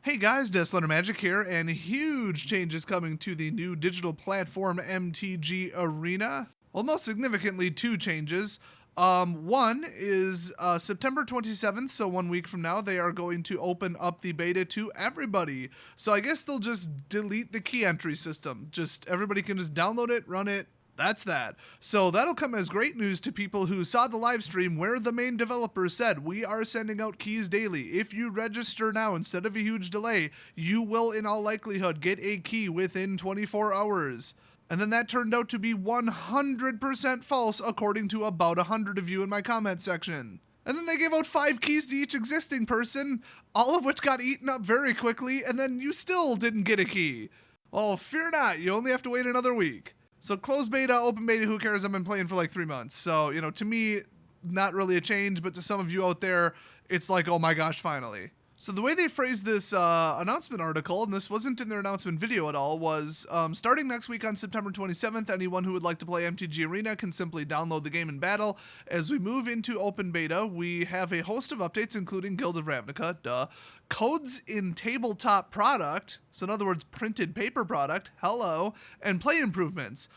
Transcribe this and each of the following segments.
Hey guys, Deathletter Magic here, and huge changes coming to the new digital platform MTG Arena. Well, most significantly, two changes. One is September 27th, so 1 week from now, they are going to open up the beta to everybody. So I guess they'll just delete the key entry system. Just everybody can just download it, run it. That's that. So that'll come as great news to people who saw the live stream where the main developer said, we are sending out keys daily. If you register now instead of a huge delay, you will in all likelihood get a key within 24 hours. And then that turned out to be 100% false according to about 100 of you in my comment section. And then they gave out 5 keys to each existing person, all of which got eaten up very quickly, and then you still didn't get a key. Well, fear not, you only have to wait another week. So closed beta, open beta, who cares? I've been playing for like 3 months. So, to me, not really a change, but to some of you out there, it's like, oh my gosh, finally. So the way they phrased this announcement article, and this wasn't in their announcement video at all, was starting next week on September 27th, anyone who would like to play MTG Arena can simply download the game in battle. As we move into open beta, we have a host of updates, including Guild of Ravnica, codes in tabletop product, so in other words, printed paper product, hello, and play improvements.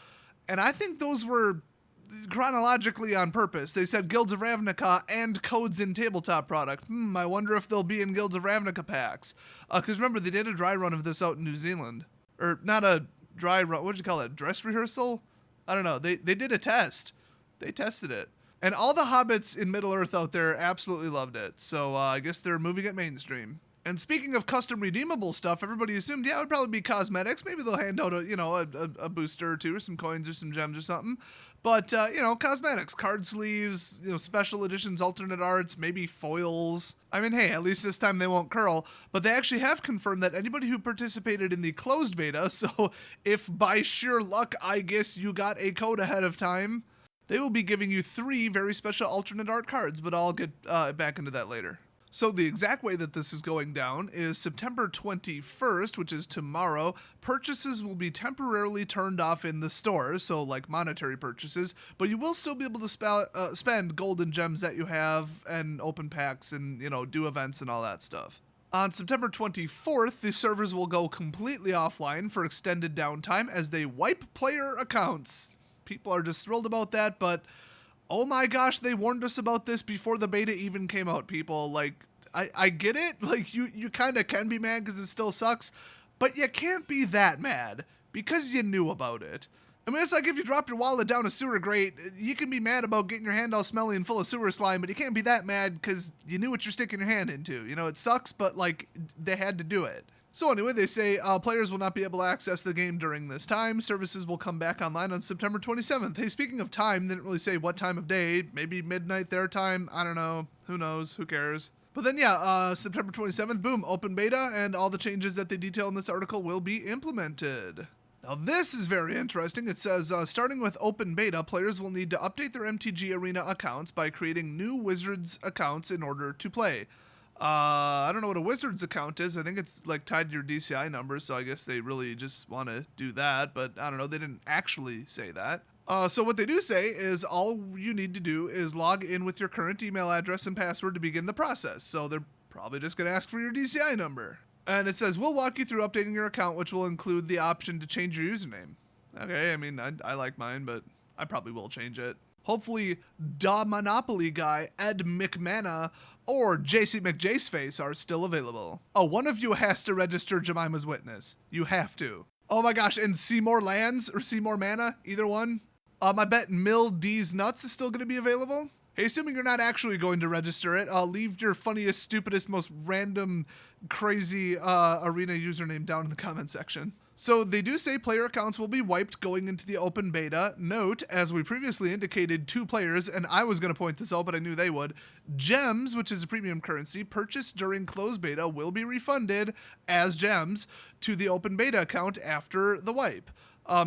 And I think those were chronologically on purpose. They said Guilds of Ravnica and codes in tabletop product. I wonder if they'll be in Guilds of Ravnica packs. Because remember, they did a dry run of this out in New Zealand. Or not a dry run, what did you call it? Dress rehearsal? I don't know. They did a test. They tested it. And all the hobbits in Middle-earth out there absolutely loved it. So I guess they're moving it mainstream. And speaking of custom redeemable stuff, everybody assumed, yeah, it would probably be cosmetics. Maybe they'll hand out a booster or two, or some coins or some gems or something. But, cosmetics, card sleeves, special editions, alternate arts, maybe foils. I mean, hey, at least this time they won't curl. But they actually have confirmed that anybody who participated in the closed beta, so if by sheer luck, I guess you got a code ahead of time, they will be giving you 3 very special alternate art cards, but I'll get back into that later. So the exact way that this is going down is September 21st, which is tomorrow, purchases will be temporarily turned off in the stores, so like monetary purchases, but you will still be able to spend gold and gems that you have and open packs and, do events and all that stuff. On September 24th, the servers will go completely offline for extended downtime as they wipe player accounts. People are just thrilled about that, but oh my gosh, they warned us about this before the beta even came out, people. Like, I get it. Like, you kind of can be mad because it still sucks, but you can't be that mad because you knew about it. I mean, it's like if you dropped your wallet down a sewer grate, you can be mad about getting your hand all smelly and full of sewer slime, but you can't be that mad because you knew what you're sticking your hand into. It sucks, but, like, they had to do it. So anyway, they say players will not be able to access the game during this time. Services will come back online on September 27th. Hey, speaking of time, they didn't really say what time of day. Maybe midnight their time. I don't know. Who knows? Who cares? But then, September 27th, boom, open beta, and all the changes that they detail in this article will be implemented. Now, this is very interesting. It says, starting with open beta, players will need to update their MTG Arena accounts by creating new Wizards accounts in order to play. I don't know what a Wizards account is. I think it's like tied to your DCI number, so I guess they really just want to do that, but I don't know. They didn't actually say that. So what they do say is all you need to do is log in with your current email address and password to begin the process. So they're probably just going to ask for your DCI number. And it says, we'll walk you through updating your account, which will include the option to change your username. Okay, I mean, I like mine, but I probably will change it. Hopefully, Da Monopoly Guy, Ed McMana, or JC McJaceface are still available. Oh, one of you has to register Jemima's Witness. You have to. Oh my gosh, and Seymour Lands or Seymour Mana, either one. I bet Mill D's Nuts is still going to be available. Hey, assuming you're not actually going to register it, leave your funniest, stupidest, most random, crazy arena username down in the comment section. So they do say player accounts will be wiped going into the open beta. Note, as we previously indicated, 2 players, and I was going to point this out, but I knew they would. Gems, which is a premium currency, purchased during closed beta will be refunded as gems to the open beta account after the wipe.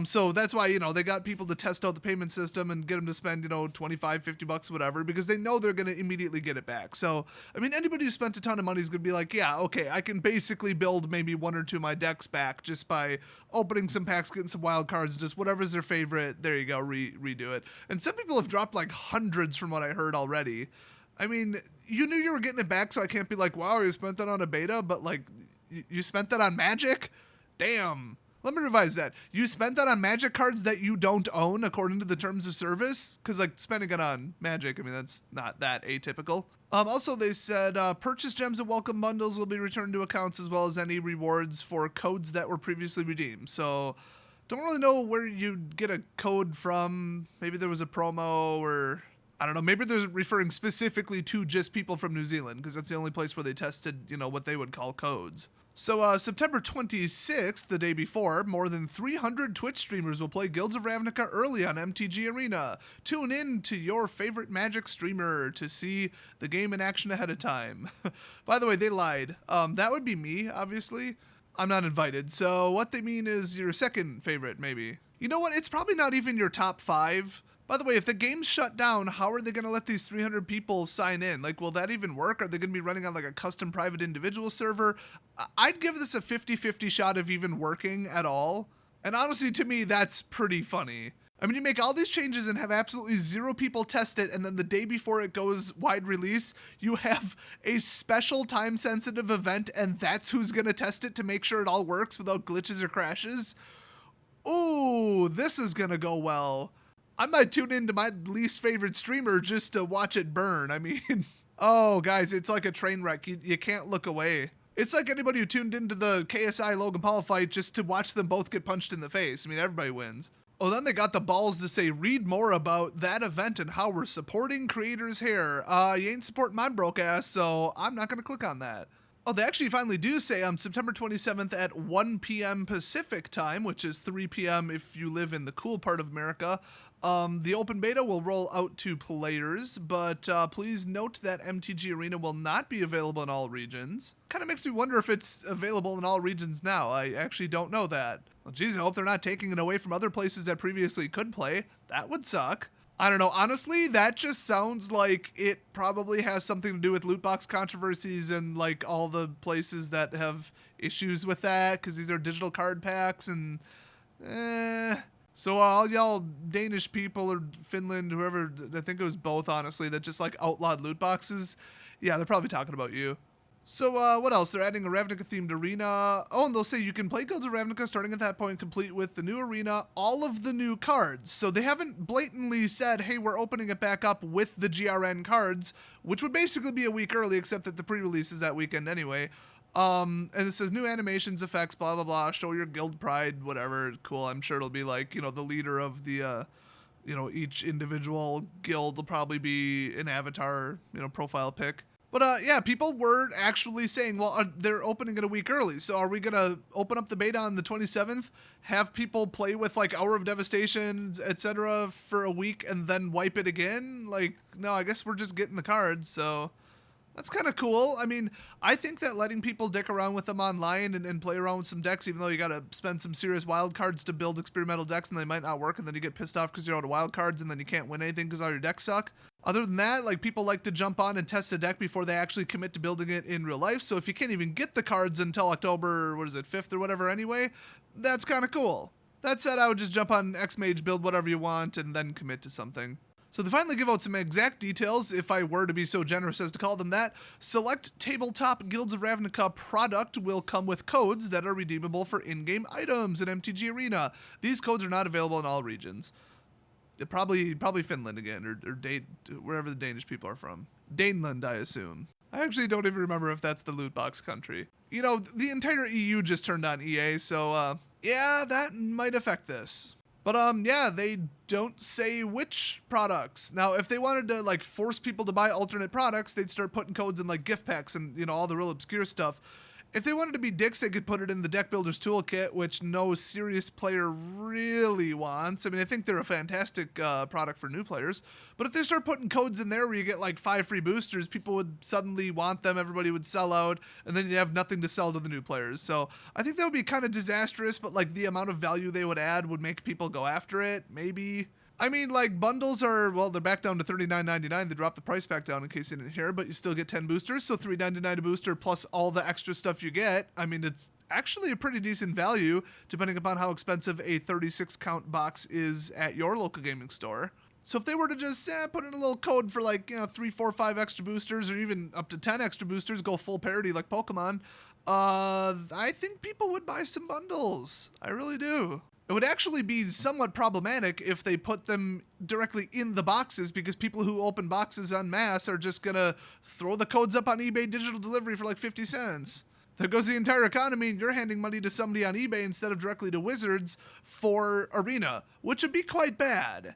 So that's why, they got people to test out the payment system and get them to spend, $25, $50, whatever, because they know they're going to immediately get it back. So, I mean, anybody who spent a ton of money is going to be like, yeah, okay, I can basically build maybe 1 or 2 of my decks back just by opening some packs, getting some wild cards, just whatever's their favorite. There you go, redo it. And some people have dropped like hundreds from what I heard already. I mean, you knew you were getting it back, so I can't be like, wow, you spent that on a beta, but like, You spent that on Magic? Damn. Let me revise that. You spent that on Magic cards that you don't own according to the terms of service? Because, like, spending it on Magic, I mean, that's not that atypical. Also, they said purchase gems and welcome bundles will be returned to accounts as well as any rewards for codes that were previously redeemed. So, don't really know where you'd get a code from. Maybe there was a promo or... I don't know, maybe they're referring specifically to just people from New Zealand, because that's the only place where they tested, what they would call codes. So, September 26th, the day before, more than 300 Twitch streamers will play Guilds of Ravnica early on MTG Arena. Tune in to your favorite Magic streamer to see the game in action ahead of time. By the way, they lied. That would be me, obviously. I'm not invited, so what they mean is your second favorite, maybe. You know what? It's probably not even your top 5. By the way, if the game's shut down, how are they going to let these 300 people sign in? Like, will that even work? Are they going to be running on, like, a custom private individual server? I'd give this a 50-50 shot of even working at all. And honestly, to me, that's pretty funny. I mean, you make all these changes and have absolutely 0 people test it, and then the day before it goes wide release, you have a special time-sensitive event, and that's who's going to test it to make sure it all works without glitches or crashes? Ooh, this is going to go well. I might tune into my least favorite streamer just to watch it burn. I mean, oh, guys, it's like a train wreck. You can't look away. It's like anybody who tuned into the KSI Logan Paul fight just to watch them both get punched in the face. I mean, everybody wins. Oh, then they got the balls to say, read more about that event and how we're supporting creators here. You ain't supporting my broke ass, so I'm not going to click on that. Oh, they actually finally do say on September 27th at 1 p.m. Pacific time, which is 3 p.m. if you live in the cool part of America, the open beta will roll out to players, but please note that MTG Arena will not be available in all regions. Kind of makes me wonder if it's available in all regions now. I actually don't know that. Well, geez, I hope they're not taking it away from other places that previously could play. That would suck. I don't know. Honestly, that just sounds like it probably has something to do with loot box controversies and like all the places that have issues with that, because these are digital card packs and So all y'all Danish people or Finland, whoever, I think it was both, honestly, that just like outlawed loot boxes. Yeah, they're probably talking about you. So what else? They're adding a Ravnica-themed arena. Oh, and they'll say you can play Guilds of Ravnica starting at that point, complete with the new arena, all of the new cards. So they haven't blatantly said, hey, we're opening it back up with the GRN cards, which would basically be a week early, except that the pre-release is that weekend anyway. And it says new animations, effects, blah, blah, blah, show your guild pride, whatever. Cool. I'm sure it'll be like, the leader of the, each individual guild will probably be an avatar, profile pic. But, yeah, people were actually saying, well, they're opening it a week early. So are we going to open up the beta on the 27th, have people play with, like, Hour of Devastation, etc. for a week, and then wipe it again? Like, no, I guess we're just getting the cards, so that's kind of cool. I mean, I think that letting people dick around with them online and play around with some decks, even though you got to spend some serious wild cards to build experimental decks and they might not work, and then you get pissed off because you're out of wild cards and then you can't win anything because all your decks suck. Other than that, like, people like to jump on and test a deck before they actually commit to building it in real life. So if you can't even get the cards until October, 5th or whatever anyway, that's kind of cool. That said, I would just jump on X-Mage, build whatever you want, and then commit to something. So they finally give out some exact details, if I were to be so generous as to call them that. Select tabletop Guilds of Ravnica product will come with codes that are redeemable for in-game items in MTG Arena. These codes are not available in all regions. Probably Finland again, or wherever the Danish people are from. Daneland, I assume. I actually don't even remember if that's the loot box country. The entire EU just turned on EA, so yeah, that might affect this. But yeah, they don't say which products. Now, if they wanted to like force people to buy alternate products, they'd start putting codes in like gift packs and all the real obscure stuff. If they wanted to be dicks, they could put it in the Deck Builder's Toolkit, which no serious player really wants. I mean, I think they're a fantastic product for new players. But if they start putting codes in there where you get like 5 free boosters, people would suddenly want them, everybody would sell out, and then you'd have nothing to sell to the new players. So I think that would be kind of disastrous, but like the amount of value they would add would make people go after it, maybe. I mean, like, bundles are, well, they're back down to $39.99. They dropped the price back down in case you didn't hear, but you still get 10 boosters, so $3.99 a booster plus all the extra stuff you get. I mean, it's actually a pretty decent value, depending upon how expensive a 36-count box is at your local gaming store. So if they were to just put in a little code for, like, 3, 4, 5 extra boosters, or even up to 10 extra boosters, go full parity like Pokemon, I think people would buy some bundles. I really do. It would actually be somewhat problematic if they put them directly in the boxes, because people who open boxes en masse are just gonna throw the codes up on eBay digital delivery for like 50 cents. There goes the entire economy, and you're handing money to somebody on eBay instead of directly to Wizards for Arena, which would be quite bad.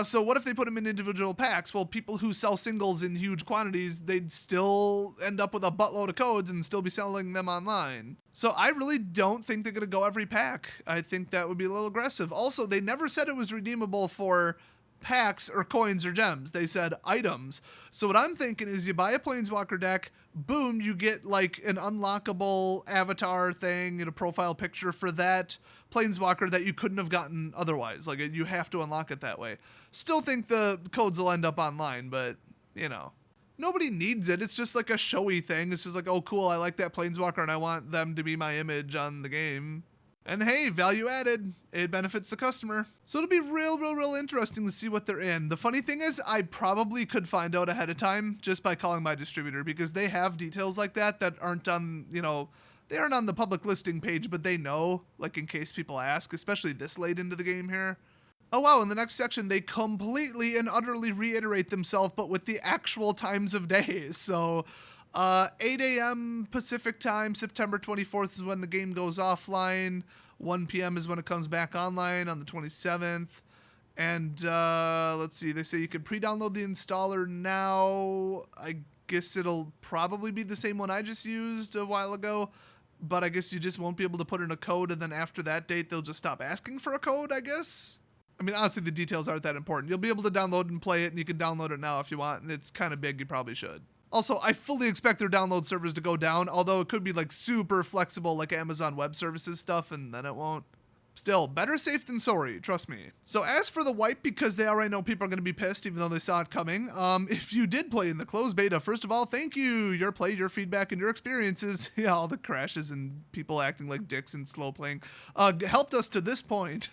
So what if they put them in individual packs? Well, people who sell singles in huge quantities, they'd still end up with a buttload of codes and still be selling them online. So I really don't think they're going to go every pack. I think that would be a little aggressive. Also, they never said it was redeemable for packs or coins or gems. They said items. So what I'm thinking is you buy a Planeswalker deck, boom, you get like an unlockable avatar thing and a profile picture for that Planeswalker that you couldn't have gotten otherwise. Like, you have to unlock it that way. Still think the codes will end up online, but, you know, nobody needs it. It's just like a showy thing. It's just like, oh, cool, I like that Planeswalker and I want them to be my image on the game. And hey, value added. It benefits the customer. So it'll be real interesting to see what they're in. The funny thing is, I probably could find out ahead of time just by calling my distributor, because they have details like that aren't on, you know, they aren't on the public listing page, but they know, like, in case people ask, especially this late into the game here. Oh wow, in the next section, they completely and utterly reiterate themselves, but with the actual times of days. So, 8 a.m. Pacific time, September 24th is when the game goes offline. 1 p.m. is when it comes back online on the 27th. And, let's see, they say you can pre-download the installer now. I guess it'll probably be the same one I just used a while ago, but I guess you just won't be able to put in a code, and then after that date, they'll just stop asking for a code, I guess. I mean, honestly, the details aren't that important. You'll be able to download and play it, and you can download it now if you want, and it's kind of big. You probably should. Also, I fully expect their download servers to go down, although it could be like super flexible like Amazon Web Services stuff, and then it won't. Still, better safe than sorry, trust me. So as for the wipe, because they already know people are going to be pissed even though they saw it coming, if you did play in the closed beta, first of all, thank you. Your play, your feedback, and your experiences, yeah, all the crashes and people acting like dicks and slow playing, helped us to this point.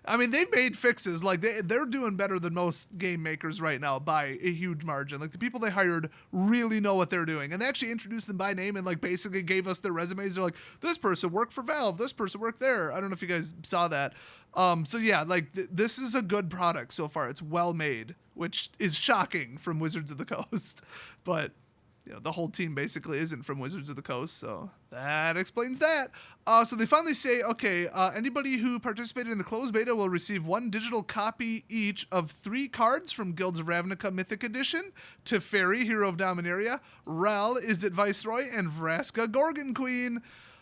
I mean, they've made fixes. Like, they're doing better than most game makers right now by a huge margin. Like, the people they hired really know what they're doing. And they actually introduced them by name and, like, basically gave us their resumes. They're like, this person worked for Valve. This person worked there. I don't know if you guys saw that. So, yeah, like, this is a good product so far. It's well made, which is shocking from Wizards of the Coast. But, you know, the whole team basically isn't from Wizards of the Coast, so that explains that. So they finally say, okay, anybody who participated in the closed beta will receive 1 digital copy each of 3 cards from Guilds of Ravnica Mythic Edition, Teferi, Hero of Dominaria, Ral, Izzet Viceroy, and Vraska, Gorgon Queen.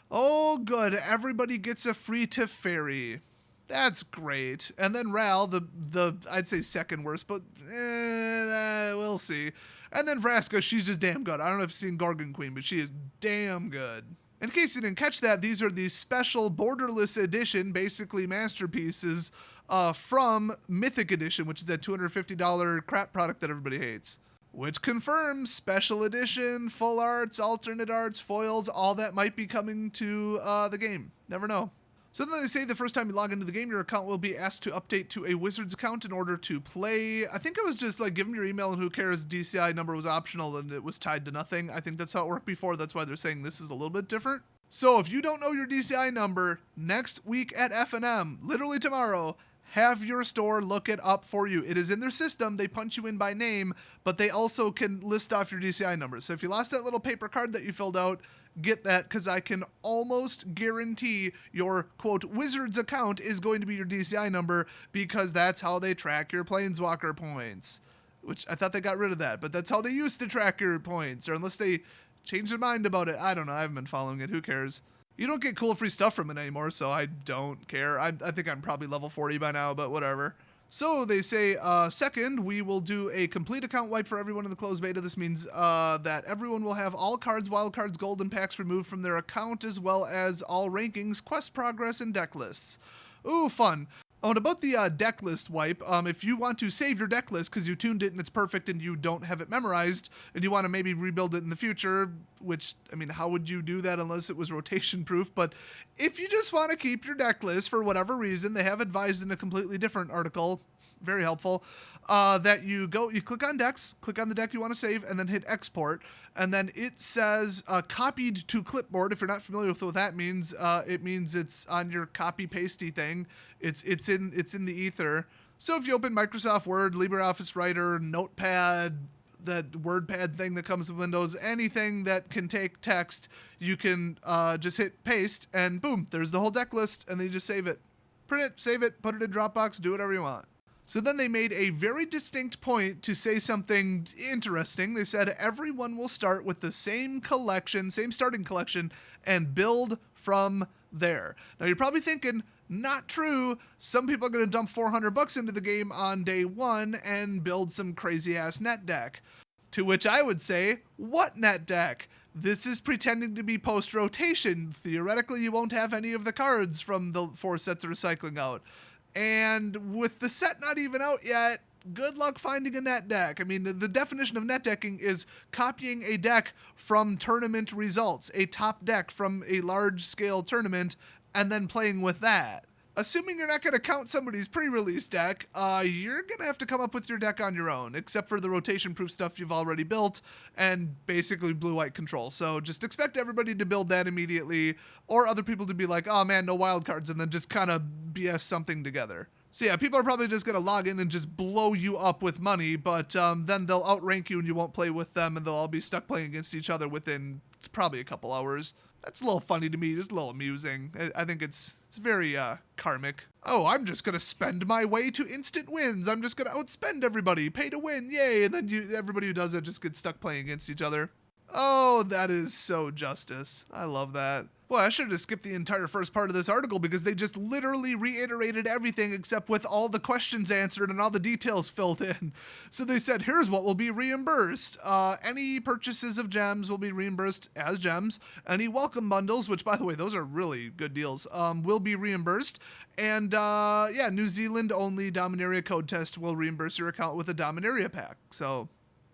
Oh, good. Everybody gets a free Teferi. That's great. And then Ral, the I'd say second worst, but we'll see. And then Vraska, she's just damn good. I don't know if you've seen Gorgon Queen, but she is damn good. In case you didn't catch that, these are the special Borderless Edition, basically masterpieces, from Mythic Edition, which is that $250 crap product that everybody hates. Which confirms special edition, full arts, alternate arts, foils, all that might be coming to the game. Never know. So then they say the first time you log into the game, your account will be asked to update to a Wizards account in order to play. I think it was just like, give them your email and who cares, DCI number was optional and it was tied to nothing. I think that's how it worked before. That's why they're saying this is a little bit different. So if you don't know your DCI number, next week at F&M, literally tomorrow, have your store look it up for you. It is in their system. They punch you in by name, but they also can list off your DCI number. So if you lost that little paper card that you filled out, get that, because I can almost guarantee your, quote, Wizards account is going to be your DCI number, because that's how they track your Planeswalker points. Which, I thought they got rid of that, but that's how they used to track your points, or unless they changed their mind about it. I don't know. I haven't been following it. Who cares? You don't get cool free stuff from it anymore, so I don't care. I think I'm probably level 40 by now, but whatever. So they say, second, we will do a complete account wipe for everyone in the closed beta. This means that everyone will have all cards, wild cards, golden packs removed from their account, as well as all rankings, quest progress, and deck lists. Ooh, fun. Oh, and about the deck list wipe, if you want to save your deck list because you tuned it and it's perfect and you don't have it memorized, and you want to maybe rebuild it in the future, which, I mean, how would you do that unless it was rotation proof? But if you just want to keep your deck list for whatever reason, they have advised in a completely different article, very helpful, that you click on decks, click on the deck you want to save, and then hit export. And then it says copied to clipboard. If you're not familiar with what that means, it means it's on your copy pasty thing. It's in the ether. So if you open Microsoft Word, LibreOffice Writer, Notepad, that WordPad thing that comes with Windows, anything that can take text, you can just hit paste, and boom, there's the whole deck list, and then you just save it. Print it, save it, put it in Dropbox, do whatever you want. So then they made a very distinct point to say something interesting. They said everyone will start with the same collection, same starting collection, and build from there. Now you're probably thinking, not true. Some people are going to dump $400 into the game on day one and build some crazy ass net deck. To which I would say, what net deck? This is pretending to be post-rotation. Theoretically, you won't have any of the cards from the 4 sets of recycling out. And with the set not even out yet, good luck finding a net deck. I mean, the definition of net decking is copying a deck from tournament results, a top deck from a large-scale tournament, and then playing with that. Assuming you're not going to count somebody's pre-release deck, you're going to have to come up with your deck on your own, except for the rotation-proof stuff you've already built, and basically blue-white control. So just expect everybody to build that immediately, or other people to be like, oh man, no wild cards, and then just kind of BS something together. So yeah, people are probably just going to log in and just blow you up with money, but then they'll outrank you and you won't play with them, and they'll all be stuck playing against each other within probably a couple hours. That's a little funny to me, just a little amusing. I think it's very karmic. Oh, I'm just going to spend my way to instant wins. I'm just going to outspend everybody, pay to win, yay. And then everybody who does it just gets stuck playing against each other. Oh, that is so justice. I love that. Well, I should have skipped the entire first part of this article because they just literally reiterated everything except with all the questions answered and all the details filled in. So they said, here's what will be reimbursed. Any purchases of gems will be reimbursed as gems. Any welcome bundles, which by the way, those are really good deals, will be reimbursed. And yeah, New Zealand only Dominaria code test will reimburse your account with a Dominaria pack. So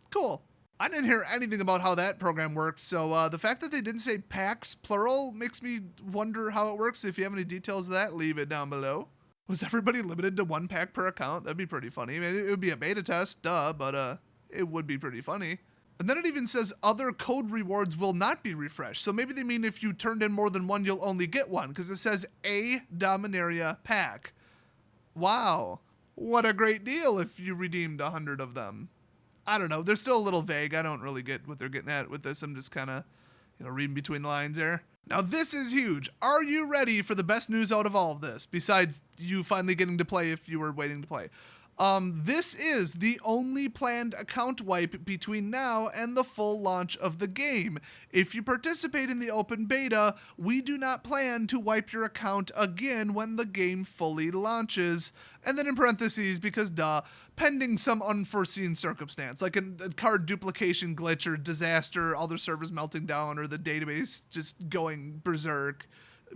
cool. I didn't hear anything about how that program worked, so the fact that they didn't say packs, plural, makes me wonder how it works. If you have any details of that, leave it down below. Was everybody limited to 1 pack per account? That'd be pretty funny. I mean, it would be a beta test, duh, but it would be pretty funny. And then it even says other code rewards will not be refreshed. So maybe they mean if you turned in more than 1, you'll only get 1, because it says a Dominaria pack. Wow. What a great deal if you redeemed 100 of them. I don't know. They're still a little vague. I don't really get what they're getting at with this. I'm just kind of, reading between the lines there. Now, this is huge. Are you ready for the best news out of all of this, besides you finally getting to play if you were waiting to play? This is the only planned account wipe between now and the full launch of the game. If you participate in the open beta, we do not plan to wipe your account again when the game fully launches. And then in parentheses, because duh, pending some unforeseen circumstance, like a card duplication glitch or disaster, all their servers melting down, or the database just going berserk.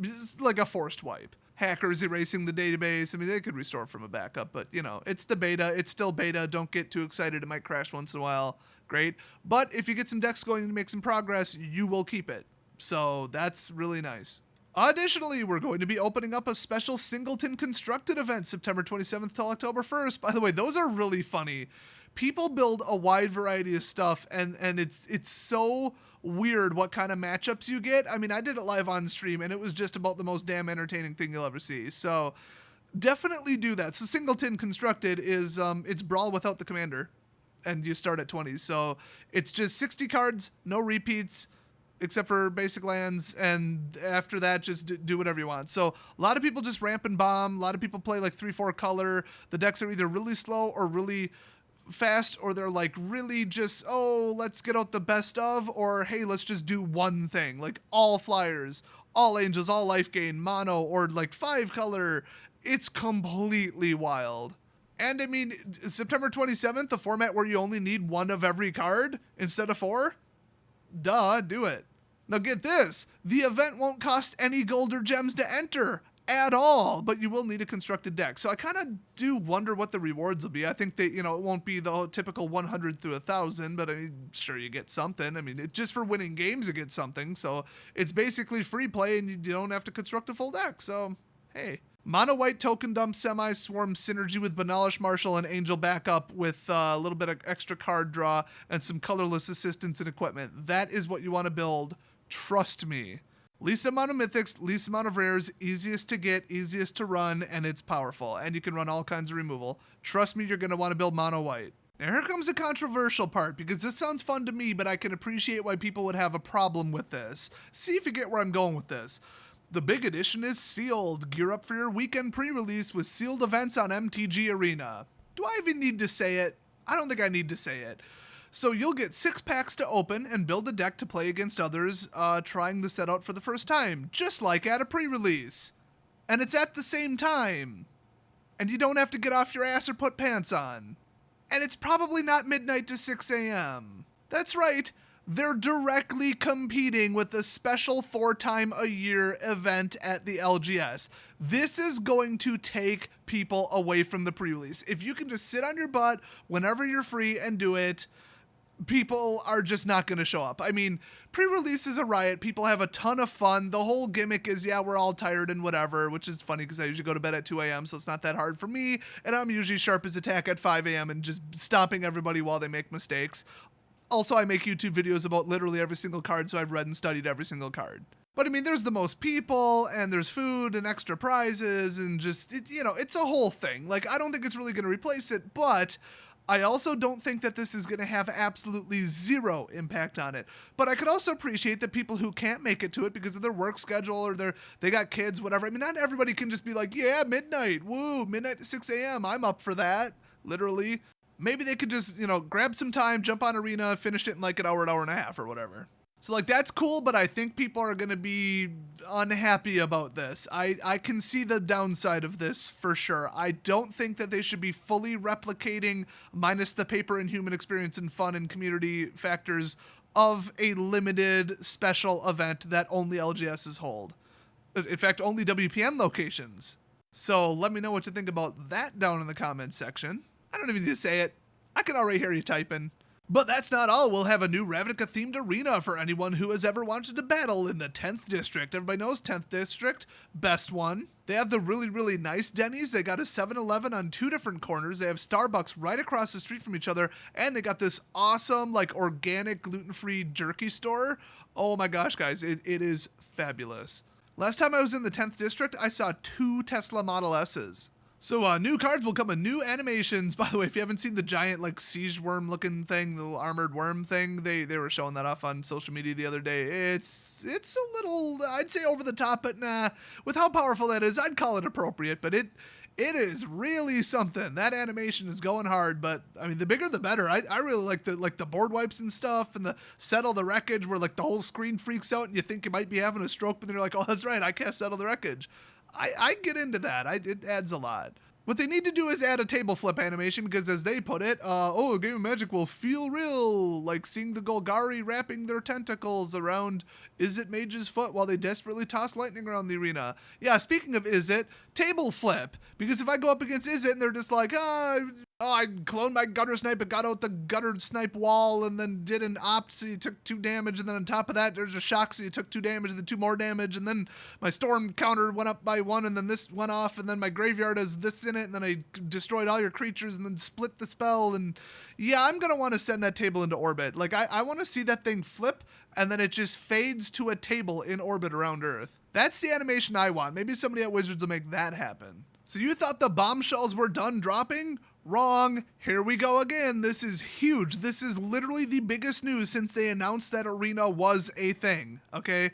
It's like a forced wipe. Hackers erasing the database. I mean, they could restore from a backup, but it's the beta. It's still beta. Don't get too excited. It might crash once in a while. Great. But if you get some decks going to make some progress, you will keep it. So that's really nice. Additionally, we're going to be opening up a special Singleton Constructed event September 27th till October 1st. By the way, those are really funny. People build a wide variety of stuff, and it's so weird what kind of matchups you get. I mean, I did it live on stream, and it was just about the most damn entertaining thing you'll ever see. So definitely do that. So Singleton Constructed is it's Brawl without the commander, and you start at 20. So it's just 60 cards, no repeats, except for basic lands, and after that, just do whatever you want. So a lot of people just ramp and bomb. A lot of people play like 3-4 color. The decks are either really slow or really fast, or they're like really just, oh, let's get out the best of, or hey, let's just do one thing, like all flyers, all angels, all life gain, mono, or like 5 color. It's completely wild. And I mean, September 27th, the format where you only need 1 of every card instead of 4? Duh, do it. Now get this, the event won't cost any gold or gems to enter at all, but you will need a constructed deck. So I kind of do wonder what the rewards will be. I think that, it won't be the typical 100 through 1,000, but I'm sure you get something. I mean, just for winning games, you get something. So it's basically free play and you don't have to construct a full deck. So, hey. Mono white token dump semi-swarm synergy with Banalish Marshal and Angel backup with a little bit of extra card draw and some colorless assistance and equipment. That is what you want to build. Trust me. Least amount of mythics, least amount of rares, easiest to get, easiest to run, and it's powerful. And you can run all kinds of removal. Trust me, you're going to want to build mono white. Now here comes the controversial part, because this sounds fun to me, but I can appreciate why people would have a problem with this. See if you get where I'm going with this. The big addition is sealed. Gear up for your weekend pre-release with sealed events on MTG Arena. Do I even need to say it? I don't think I need to say it. So you'll get 6 packs to open and build a deck to play against others trying the set out for the first time, just like at a pre-release. And it's at the same time. And you don't have to get off your ass or put pants on. And it's probably not midnight to 6 a.m. That's right. They're directly competing with the special 4-time-a-year event at the LGS. This is going to take people away from the pre-release. If you can just sit on your butt whenever you're free and do it, people are just not going to show up. I mean, pre-release is a riot. People have a ton of fun. The whole gimmick is, yeah, we're all tired and whatever, which is funny because I usually go to bed at 2 a.m., so it's not that hard for me. And I'm usually sharp as a tack at 5 a.m. and just stomping everybody while they make mistakes. Also, I make YouTube videos about literally every single card, so I've read and studied every single card. But I mean, there's the most people, and there's food and extra prizes, and just, it's a whole thing. Like, I don't think it's really going to replace it, but I also don't think that this is going to have absolutely zero impact on it. But I could also appreciate that people who can't make it to it because of their work schedule or they got kids, whatever. I mean, not everybody can just be like, yeah, midnight, woo, midnight to 6 a.m., I'm up for that, literally. Maybe they could just, grab some time, jump on Arena, finish it in like an hour and a half or whatever. So like, that's cool, but I think people are going to be unhappy about this. I can see the downside of this for sure. I don't think that they should be fully replicating, minus the paper and human experience and fun and community factors, of a limited special event that only LGSs hold. In fact, only WPN locations. So let me know what you think about that down in the comments section. I don't even need to say it. I can already hear you typing. But that's not all. We'll have a new Replica-themed arena for anyone who has ever wanted to battle in the 10th District. Everybody knows 10th District. Best one. They have the really, really nice Denny's. They got a 7-Eleven on 2 different corners. They have Starbucks right across the street from each other. And they got this awesome, like, organic, gluten-free jerky store. Oh my gosh, guys. It is fabulous. Last time I was in the 10th District, I saw 2 Tesla Model S's. So new cards will come with new animations. By the way, if you haven't seen the giant like siege worm looking thing, the little armored worm thing, they were showing that off on social media the other day. It's a little, I'd say, over the top, but nah. With how powerful that is, I'd call it appropriate. But it is really something. That animation is going hard. But I mean, the bigger the better. I really like the board wipes and stuff, and the settle the wreckage where like the whole screen freaks out and you think you might be having a stroke, but then you're like, oh, that's right, I can't settle the wreckage. I get into that. It adds a lot. What they need to do is add a table flip animation because, as they put it, a game of Magic will feel real, like seeing the Golgari wrapping their tentacles around Izzet Mage's foot while they desperately toss lightning around the arena. Yeah, speaking of Izzet, table flip. Because if I go up against Izzet and they're just like, I cloned my Gutter Snipe and got out the Gutter Snipe wall and then did an opt, so you took 2 damage, and then on top of that, there's a shock, so you took 2 damage and then 2 more damage, and then my Storm counter went up by 1, and then this went off, and then my graveyard has this in it, and then I destroyed all your creatures and then split the spell, and yeah, I'm going to want to send that table into orbit. Like, I want to see that thing flip, and then it just fades to a table in orbit around Earth. That's the animation I want. Maybe somebody at Wizards will make that happen. So you thought the bombshells were done dropping? Wrong. Here we go again. This is huge. This is literally the biggest news since they announced that Arena was a thing, okay?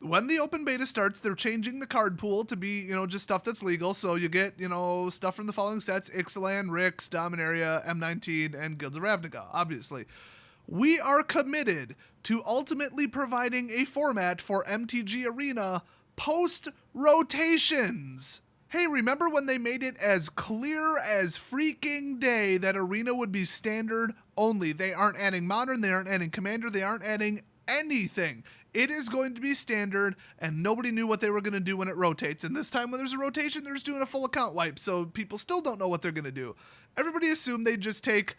When the open beta starts, they're changing the card pool to be, just stuff that's legal. So you get, stuff from the following sets: Ixalan, Rix, Dominaria, M19, and Guilds of Ravnica, obviously. We are committed to ultimately providing a format for MTG Arena post-rotations. Hey, remember when they made it as clear as freaking day that Arena would be standard only? They aren't adding Modern, they aren't adding Commander, they aren't adding anything. It is going to be standard, and nobody knew what they were going to do when it rotates. And this time when there's a rotation, they're just doing a full account wipe, so people still don't know what they're going to do. Everybody assumed they'd just take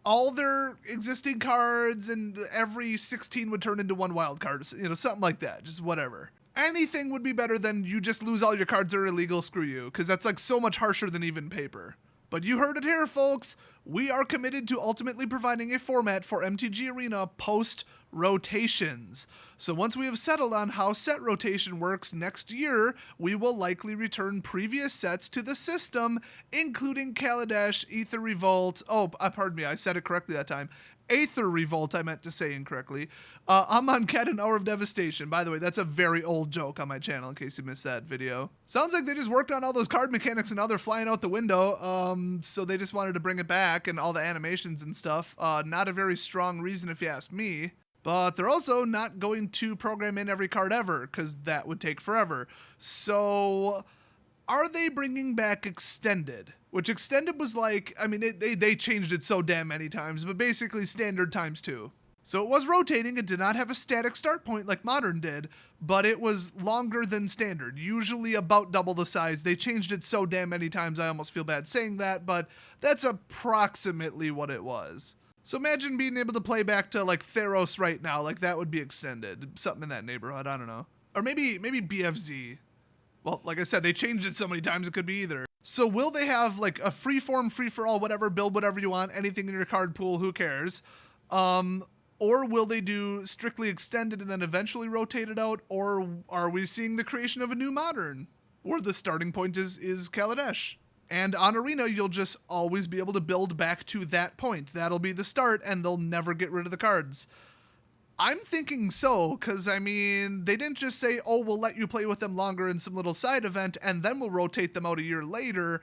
all their existing cards and every 16 would turn into 1 wild card, something like that, just whatever. anything would be better than you just lose all your cards are illegal, screw you, because that's like so much harsher than even paper. But you heard it here, folks. We are committed to ultimately providing a format for MTG Arena post-rotations. So once we have settled on how set rotation works next year, we will likely return previous sets to the system, including Kaladesh, Aether Revolt. Oh, pardon me, I said it correctly that time. Aether Revolt, I meant to say incorrectly. Amonkhet and Hour of Devastation. By the way, that's a very old joke on my channel in case you missed that video. Sounds like they just worked on all those card mechanics and now they're flying out the window. So they just wanted to bring it back and all the animations and stuff. Not a very strong reason if you ask me. But they're also not going to program in every card ever, because that would take forever. So are they bringing back Extended? Which Extended was like, I mean, they changed it so damn many times, but basically Standard times 2. So it was rotating, it did not have a static start point like Modern did, but it was longer than Standard, usually about double the size. They changed it so damn many times I almost feel bad saying that, but that's approximately what it was. So imagine being able to play back to like Theros right now, like that would be Extended, something in that neighborhood, I don't know. Or maybe BFZ. Well, like I said, they changed it so many times it could be either. So will they have like a freeform, free-for-all, whatever, build whatever you want, anything in your card pool, who cares? Or will they do strictly Extended and then eventually rotate it out? Or are we seeing the creation of a new Modern? Or the starting point is Kaladesh? And on Arena, you'll just always be able to build back to that point. That'll be the start, and they'll never get rid of the cards. I'm thinking so, because, I mean, they didn't just say, oh, we'll let you play with them longer in some little side event, and then we'll rotate them out a year later.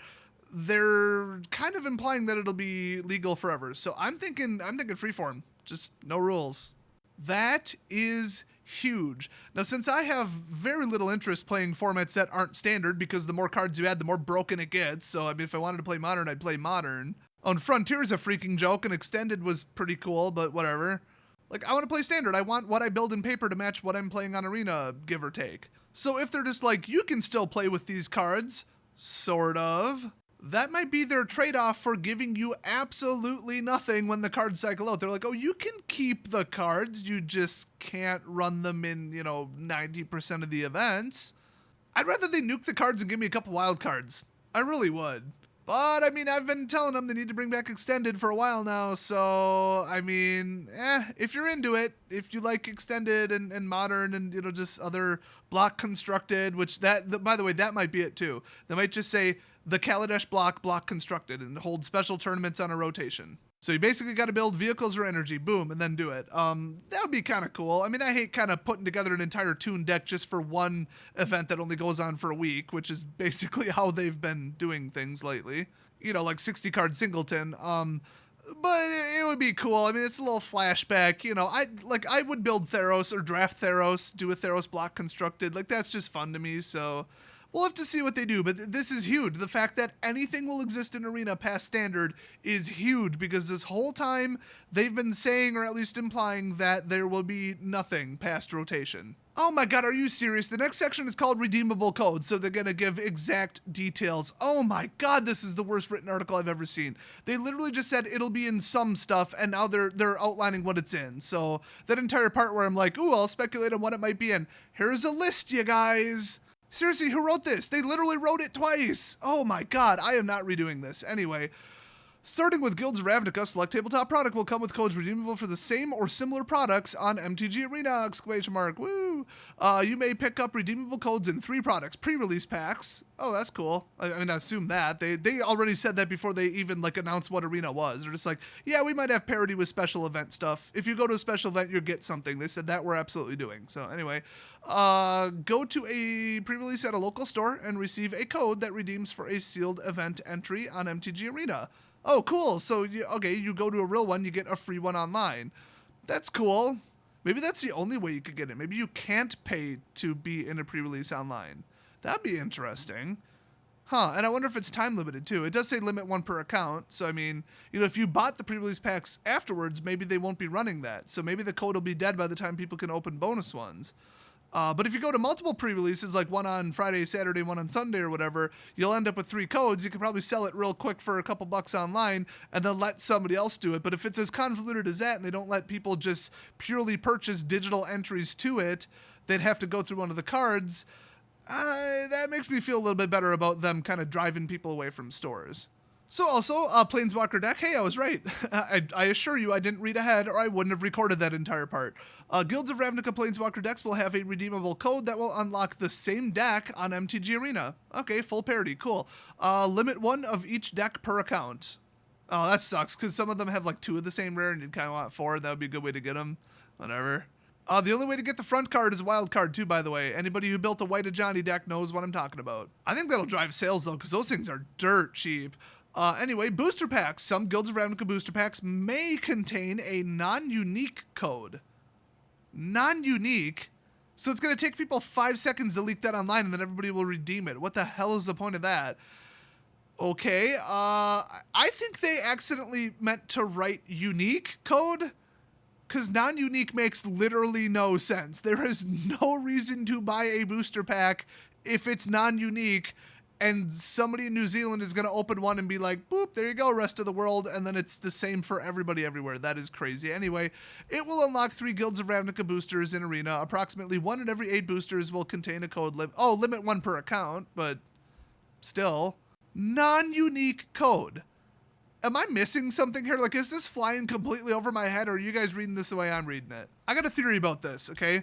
They're kind of implying that it'll be legal forever. So I'm thinking freeform, just no rules. That is huge. Now, since I have very little interest playing formats that aren't Standard, because the more cards you add, the more broken it gets. So, I mean, if I wanted to play Modern, I'd play Modern. On Frontier's a freaking joke, and Extended was pretty cool, but whatever. Like, I want to play Standard. I want what I build in paper to match what I'm playing on Arena, give or take. So if they're just like, you can still play with these cards, sort of, that might be their trade-off for giving you absolutely nothing when the cards cycle out. They're like, oh, you can keep the cards, you just can't run them in, 90% of the events. I'd rather they nuke the cards and give me a couple wild cards. I really would. But, I mean, I've been telling them they need to bring back Extended for a while now, so, I mean, if you're into it, if you like Extended and Modern and, just other block constructed, which by the way, that might be it too. They might just say, the Kaladesh block constructed, and hold special tournaments on a rotation. So you basically got to build vehicles or energy, boom, and then do it. That would be kind of cool. I mean, I hate kind of putting together an entire Toon deck just for one event that only goes on for a week, which is basically how they've been doing things lately. Like 60-card Singleton. But it would be cool. I mean, it's a little flashback. I would build Theros or draft Theros, do a Theros block constructed. Like, that's just fun to me, so we'll have to see what they do, but this is huge. The fact that anything will exist in Arena past Standard is huge, because this whole time they've been saying, or at least implying, that there will be nothing past rotation. Oh my god, are you serious? The next section is called Redeemable Codes, so they're gonna give exact details. Oh my god, this is the worst written article I've ever seen. They literally just said it'll be in some stuff, and now they're outlining what it's in. So that entire part where I'm like, ooh, I'll speculate on what it might be in. Here's a list, you guys. Seriously, who wrote this? They literally wrote it twice. Oh my god, I am not redoing this. Anyway, starting with Guilds of Ravnica, select tabletop product will come with codes redeemable for the same or similar products on MTG Arena! Woo! You may pick up redeemable codes in 3 products. Pre-release packs. Oh, that's cool. I mean, I assume that. They already said that before they even, announced what Arena was. They're just like, yeah, we might have parity with special event stuff. If you go to a special event, you'll get something. They said that we're absolutely doing. So anyway, go to a pre-release at a local store and receive a code that redeems for a sealed event entry on MTG Arena. Oh, cool. So, you go to a real one, you get a free one online. That's cool. Maybe that's the only way you could get it. Maybe you can't pay to be in a pre-release online. That'd be interesting. Huh, and I wonder if it's time limited too. It does say limit 1 per account. So, I mean, if you bought the pre-release packs afterwards, maybe they won't be running that. So maybe the code will be dead by the time people can open bonus ones. But if you go to multiple pre-releases, like one on Friday, Saturday, one on Sunday or whatever, you'll end up with 3 codes. You can probably sell it real quick for a couple bucks online and then let somebody else do it. But if it's as convoluted as that and they don't let people just purely purchase digital entries to it, they'd have to go through one of the cards. That makes me feel a little bit better about them kind of driving people away from stores. So also, Planeswalker Deck, hey, I was right. I assure you I didn't read ahead or I wouldn't have recorded that entire part. Guilds of Ravnica Planeswalker decks will have a redeemable code that will unlock the same deck on MTG Arena. Okay, full parity, cool. Limit 1 of each deck per account. Oh, that sucks, because some of them have like 2 of the same rare and you'd kind of want 4. That would be a good way to get them. Whatever. The only way to get the front card is a wild card too, by the way. Anybody who built a White of Johnny deck knows what I'm talking about. I think that'll drive sales though, because those things are dirt cheap. Anyway, booster packs. Some Guilds of Ravnica booster packs may contain a non-unique code. Non-unique? So it's going to take people 5 seconds to leak that online and then everybody will redeem it. What the hell is the point of that? Okay, I think they accidentally meant to write unique code, because non-unique makes literally no sense. There is no reason to buy a booster pack if it's non-unique, and somebody in New Zealand is going to open one and be like, boop, there you go, rest of the world, and then it's the same for everybody everywhere. That is crazy. Anyway, it will unlock 3 Guilds of Ravnica boosters in Arena. Approximately 1 in every 8 boosters will contain a code limit 1 per account, but still. Non-unique code. Am I missing something here? Like, is this flying completely over my head, or are you guys reading this the way I'm reading it? I got a theory about this, okay?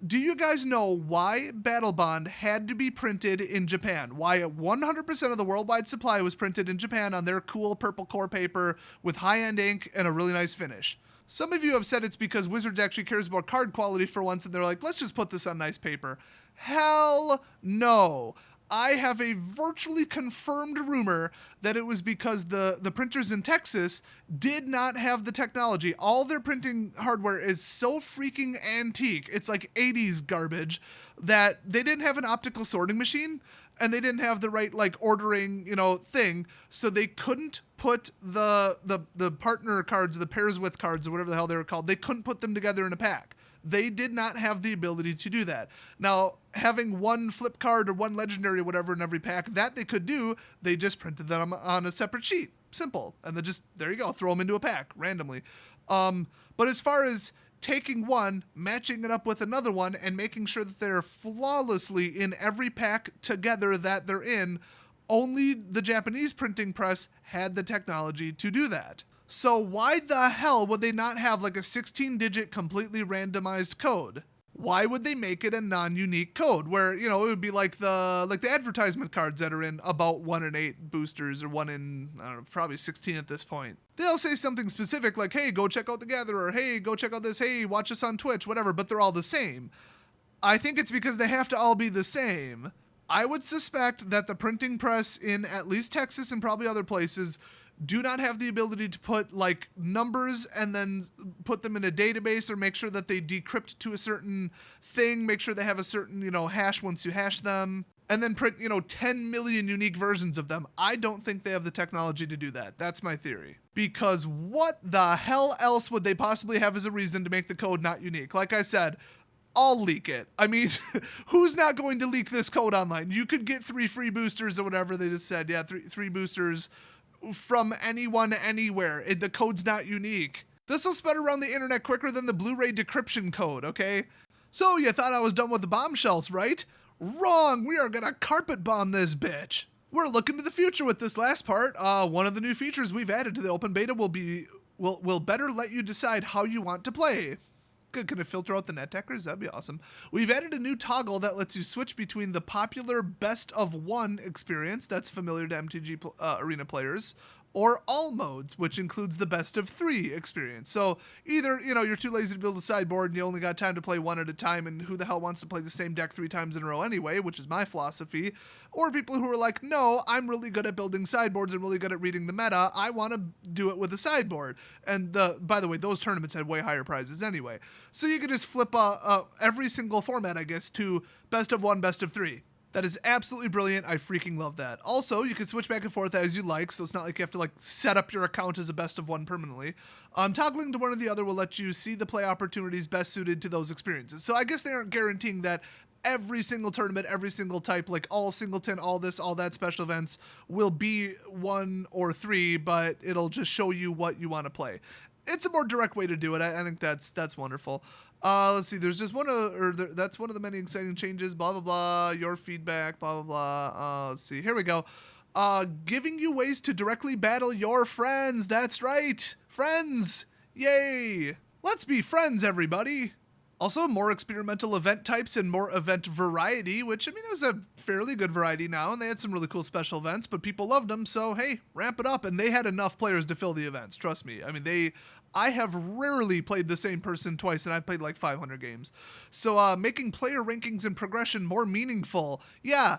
Do you guys know why Battle Bond had to be printed in Japan? Why 100% of the worldwide supply was printed in Japan on their cool purple core paper with high-end ink and a really nice finish? Some of you have said it's because Wizards actually cares about card quality for once, and they're like, let's just put this on nice paper. Hell no. I have a virtually confirmed rumor that it was because the printers in Texas did not have the technology. All their printing hardware is so freaking antique, it's like 80s garbage, that they didn't have an optical sorting machine and they didn't have the right like ordering, thing, so they couldn't put the partner cards, the pairs with cards, or whatever the hell they were called, they couldn't put them together in a pack. They did not have the ability to do that. Now, having 1 flip card or 1 legendary or whatever in every pack, that they could do, they just printed them on a separate sheet. Simple. And then just, there you go, throw them into a pack randomly. But as far as taking one, matching it up with another one, and making sure that they're flawlessly in every pack together that they're in, only the Japanese printing press had the technology to do that. So why the hell would they not have like a 16-digit completely randomized code? Why would they make it a non-unique code where, it would be like the advertisement cards that are in about 1 in 8 boosters or 1 in, I don't know, probably 16 at this point. They'll say something specific like, hey, go check out The Gatherer, hey, go check out this, hey, watch us on Twitch, whatever, but they're all the same. I think it's because they have to all be the same. I would suspect that the printing press in at least Texas and probably other places do not have the ability to put like numbers and then put them in a database, or make sure that they decrypt to a certain thing, make sure they have a certain, hash once you hash them, and then print, 10 million unique versions of them. I don't think they have the technology to do that. That's my theory. Because what the hell else would they possibly have as a reason to make the code not unique? Like I said, I'll leak it. I mean, who's not going to leak this code online? You could get 3 free boosters or whatever they just said. Yeah, three boosters from anyone, anywhere. The code's not unique. This will spread around the internet quicker than the Blu-ray decryption code, okay? So you thought I was done with the bombshells, right? Wrong! We are gonna carpet bomb this bitch! We're looking to the future with this last part. One of the new features we've added to the open beta will better let you decide how you want to play. Good, can it filter out the net deckers? That'd be awesome. We've added a new toggle that lets you switch between the popular best of 1 experience that's familiar to MTG Arena players, or all modes, which includes the best of 3 experience. So either, you're too lazy to build a sideboard and you only got time to play 1 at a time, and who the hell wants to play the same deck 3 times in a row anyway, which is my philosophy, or people who are like, no, I'm really good at building sideboards and really good at reading the meta, I want to do it with a sideboard. And by the way, those tournaments had way higher prizes anyway. So you could just flip every single format, I guess, to best of 1, best of 3. That is absolutely brilliant. I freaking love that. Also, you can switch back and forth as you like, so it's not like you have to set up your account as a best of 1 permanently. Toggling to one or the other will let you see the play opportunities best suited to those experiences. So I guess they aren't guaranteeing that every single tournament, every single type, like all Singleton, all this, all that special events will be 1 or 3, but it'll just show you what you want to play. it's a more direct way to do it. I think that's wonderful. Let's see. There's just that's one of the many exciting changes. Blah blah blah. Your feedback. Blah blah blah. Let's see. Here we go. Giving you ways to directly battle your friends. That's right, friends. Yay! Let's be friends, everybody. Also, more experimental event types and more event variety, which, I mean, it was a fairly good variety now, and they had some really cool special events, but people loved them, so hey, ramp it up. And they had enough players to fill the events, trust me. I mean, I have rarely played the same person twice, and I've played like 500 games. So making player rankings and progression more meaningful. Yeah,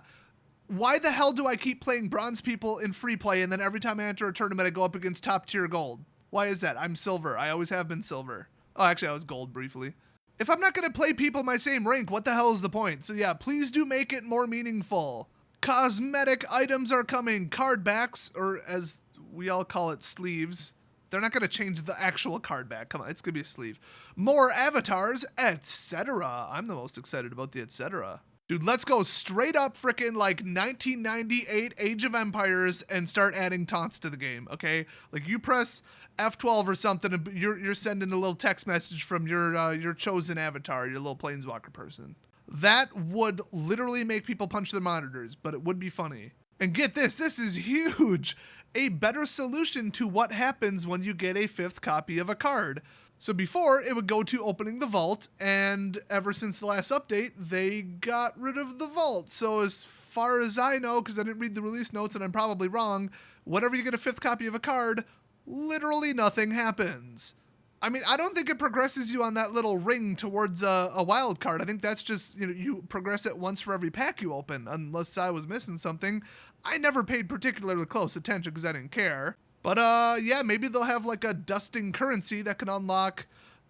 why the hell do I keep playing bronze people in free play, and then every time I enter a tournament, I go up against top tier gold? Why is that? I'm silver. I always have been silver. Oh, actually, I was gold briefly. If I'm not going to play people my same rank, what the hell is the point? So yeah, please do make it more meaningful. Cosmetic items are coming. Card backs, or as we all call it, sleeves. They're not going to change the actual card back. Come on, it's going to be a sleeve. More avatars, etc. I'm the most excited about the etc. Dude, let's go straight up frickin' like 1998 Age of Empires and start adding taunts to the game, okay? Like you press F12 or something, and you're sending a little text message from your chosen avatar, your little planeswalker person. That would literally make people punch their monitors, but it would be funny. And get this is huge! A better solution to what happens when you get a 5th copy of a card. So before, it would go to opening the vault, and ever since the last update, they got rid of the vault. So as far as I know, because I didn't read the release notes and I'm probably wrong, whenever you get a 5th copy of a card, literally nothing happens. I mean, I don't think it progresses you on that little ring towards a wild card. I think that's just, you progress it once for every pack you open, unless I was missing something. I never paid particularly close attention because I didn't care. But yeah, maybe they'll have like a dusting currency that can unlock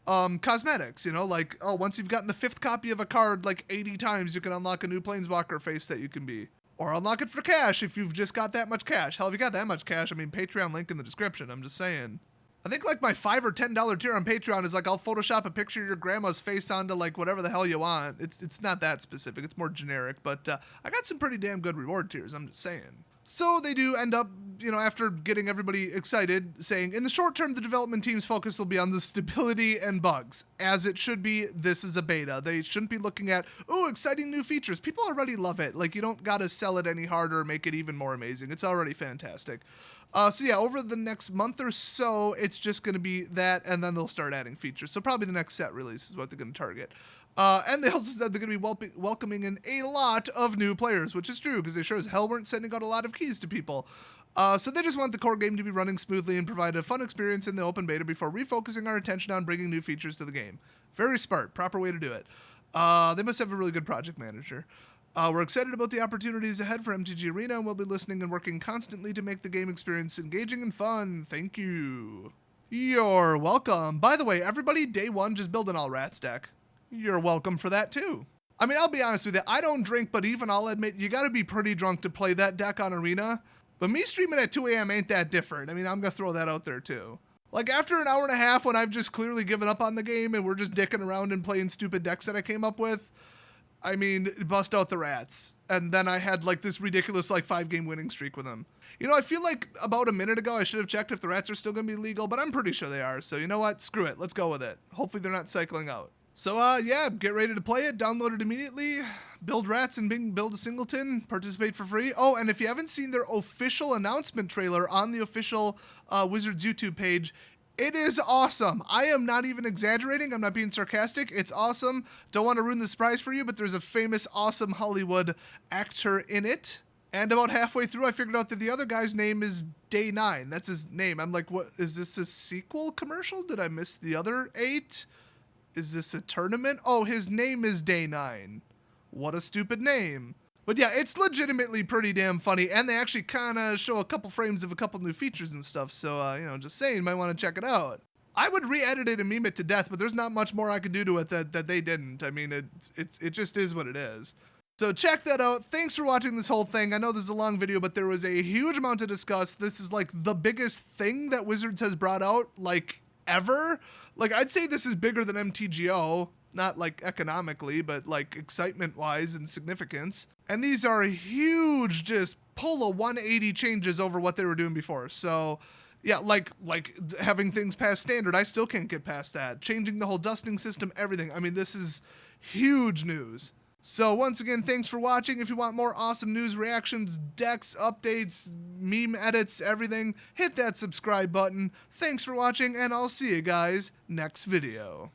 cosmetics, like, oh, once you've gotten the 5th copy of a card like 80 times, you can unlock a new planeswalker face that you can be. Or unlock it for cash if you've just got that much cash. Hell, if you got that much cash, I mean, Patreon link in the description, I'm just saying. I think like my $5 or $10 tier on Patreon is like I'll Photoshop a picture of your grandma's face onto like whatever the hell you want. It's not that specific, it's more generic, but I got some pretty damn good reward tiers, I'm just saying. So they do end up, after getting everybody excited, saying, in the short term, the development team's focus will be on the stability and bugs. As it should be, this is a beta. They shouldn't be looking at, oh, exciting new features. People already love it. Like, you don't gotta sell it any harder or make it even more amazing. It's already fantastic. So yeah, over the next month or so, it's just gonna be that, and then they'll start adding features. So probably the next set release is what they're gonna target. And they also said they're going to be welcoming in a lot of new players, which is true, because they sure as hell weren't sending out a lot of keys to people. So they just want the core game to be running smoothly and provide a fun experience in the open beta before refocusing our attention on bringing new features to the game. Very smart, proper way to do it. They must have a really good project manager. We're excited about the opportunities ahead for MTG Arena, and we'll be listening and working constantly to make the game experience engaging and fun. Thank you. You're welcome. By the way, everybody, day one, just build an all-rats deck. You're welcome for that too. I mean, I'll be honest with you, I don't drink, but even I'll admit, you gotta be pretty drunk to play that deck on Arena. But me streaming at 2 a.m. ain't that different. I mean, I'm gonna throw that out there too. Like, after an hour and a half when I've just clearly given up on the game and we're just dicking around and playing stupid decks that I came up with, I mean, bust out the rats. And then I had like this ridiculous like 5-game winning streak with them. I feel like about a minute ago I should have checked if the rats are still gonna be legal, but I'm pretty sure they are. So you know what? Screw it. Let's go with it. Hopefully they're not cycling out. So, yeah, get ready to play it, download it immediately, build rats and build a Singleton, participate for free. Oh, and if you haven't seen their official announcement trailer on the official Wizards YouTube page, it is awesome. I am not even exaggerating. I'm not being sarcastic. It's awesome. Don't want to ruin the surprise for you, but there's a famous, awesome Hollywood actor in it. And about halfway through, I figured out that the other guy's name is Day 9. That's his name. I'm like, what? Is this a sequel commercial? Did I miss the other 8? Is this a tournament? Oh, his name is Day 9. What a stupid name. But yeah, it's legitimately pretty damn funny, and they actually kind of show a couple frames of a couple new features and stuff, so, just saying, you might want to check it out. I would re-edit it and meme it to death, but there's not much more I could do to it that they didn't. I mean, it just is what it is. So check that out. Thanks for watching this whole thing. I know this is a long video, but there was a huge amount to discuss. This is like the biggest thing that Wizards has brought out, like, ever. Like, I'd say this is bigger than MTGO, not like economically, but like excitement-wise and significance. And these are huge, just pull a 180 changes over what they were doing before. So, Yeah, like having things past standard, I still can't get past that. Changing the whole dusting system, everything. I mean, this is huge news. So once again, thanks for watching. If you want more awesome news, reactions, decks, updates, meme edits, everything, hit that subscribe button. Thanks for watching, and I'll see you guys next video.